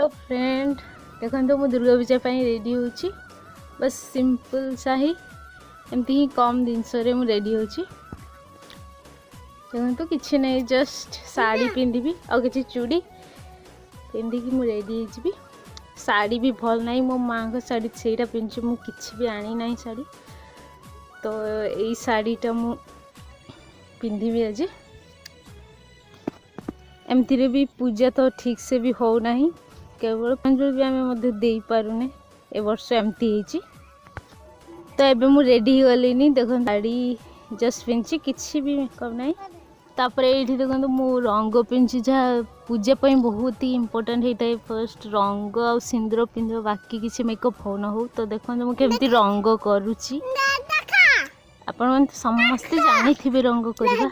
Friend देखो तो मुझे दुर्गा पूजा रेडी होची बस सिंपल सा ही एमती ही कम जिनस रेडी होची देखो तो किसी नहीं जस्ट साड़ी पिंधि और किसी चूड़ी पिंधिकी मुझे रेडी हो साड़ी भी भल ना मो माँ को साड़ी से पिंधु मुझे भी आनी ना साड़ी तो यही साड़ीटा मु पिंधि आज एमती भी पूजा तो ठीक से भी हो ना केवल भी आम दे पारूने ए वर्ष एमती होती तो एबे मु रेडी गलिनी देखो साड़ी जस्ट पिंधि किसी भी मेकअप ना तापर ये देखो मु रंग पिंधि जहाँ पूजा बहुत ही इम्पोर्टाट होता है फर्स्ट रंग आ सिंदूर पिंध बाकी किसी मेकअप हो ना हो तो देखो मुझे रंग करुच्ची आपण मैंने समस्ते जानी रंग करवा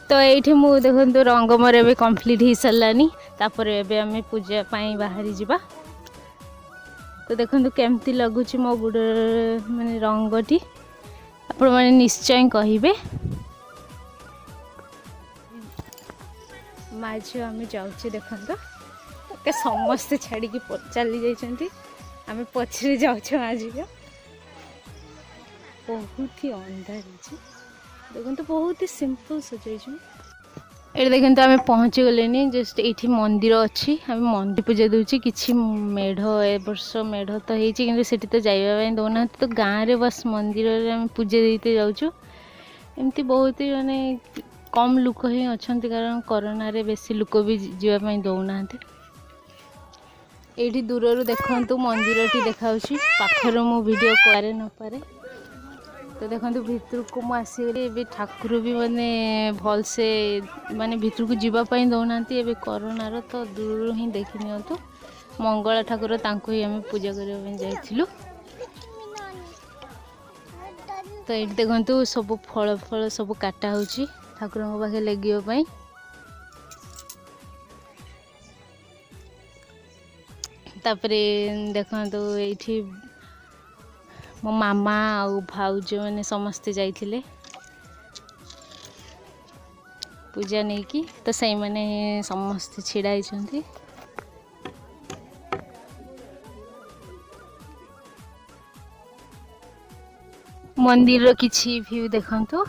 तो ये मु देखो रंग मोर ए कम्प्लीट हो सारानी तापर एबे आम पूजा बाहरी जावा तो देखो केमती लगुच मो गुड़ माने रंगटी आपण मैंने निश्चय कहे माँ झील आम जाऊे देखो तो समस्ते छाड़ी चली जाइए आम पछरे जाऊँ माँ झील बहुत ही अंधार देखो तो बहुत ही सिंपल सजाई ये देखो तो आम पहुँची गले जस्ट ये मंदिर अच्छी आम मंदिर पूजा दूची कि मेढ़ ए वर्ष मेढ़ तो होती तो जाइबा दौना तो गाँव में बस मंदिर आम पूजा देते जाऊँ एमती बहुत ही माने कम लोक ही अच्छा कारण कोरोना रे बेसी लोक भी जावाई दौना ये दूर देखु मंदिर टी देखा पाखर मु वीडियो करे न पारे तो देखो भितर को मुझे ठाकुर भी माने भल से माने भितर को जीवाई दौना कोरोनार तो दूर ही देखी नियंतु मंगला ठाकुर तांको ही आम पूजा करने जाइलु तो ये देखो सब फल फल सब काटा हो ठाकुर पाखे लगे तापर देखो ये मो मामा आ भाउज मैंने समस्ते जाइथिले पूजा नहीं की तो सही मैंने समस्ते छिड़ा होती मंदिर किछि व्यू देखंतु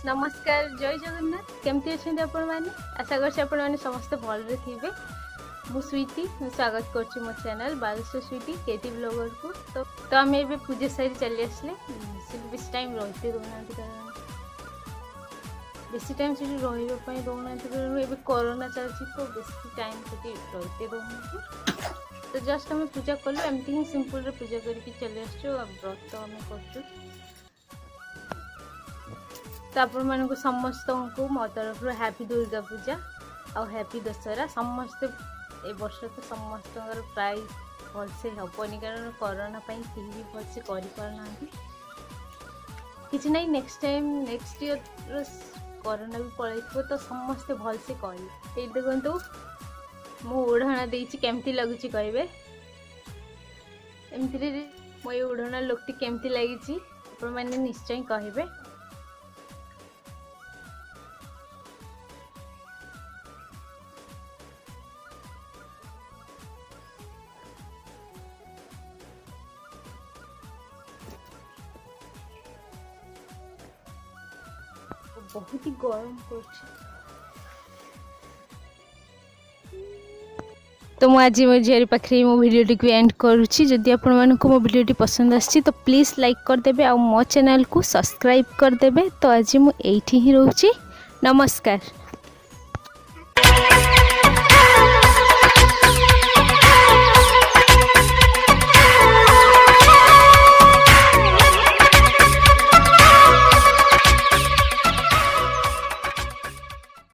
नमस्कार जय जगन्नाथ केमती अच्छे आपण मैंने आशा कर समस्त भलरे थे मु स्वीटी स्वागत कर मो चैनल बालेश्वर स्वीटी केटी ब्लॉगर को तो आम ए पूजा सारी चली आसले बेसी टाइम रही दौना कारण बेसी टाइम से रही दौना कारण ए कोरोना चलती तो बेसी टाइम से रही दौना तो जस्ट आम पूजा कलु एमती ही सिंपल पूजा करके चली आसु व्रत आम कर तो आपण मानक समस्त को मो तरफ हैप्पी दुर्गा पूजा और हैप्पी दशहरा समस्ते ए वर्ष तो समस्त प्राय भलसे हेनी कारण कोरोना कहीं भी भलसे करना कि नहीं next time next year corona भी पलैथो तो समस्ते भलसे कर देखो मो ओढ़ना देती केमती लगुच कहे एमती मो ये ओढ़ना लोकटी केमती लगी आपण मैंने निश्चय कहे बहुत ही गरम कर तो मुझे आज मो झील पाखे मो भिडियोटी को एंड करुच्ची। जदि आपण मो भिडियोटी पसंद आसी तो प्लीज़ लाइक करदे आ मो चैनल को सब्सक्राइब करदे। तो आज मुझे ही रोची। नमस्कार।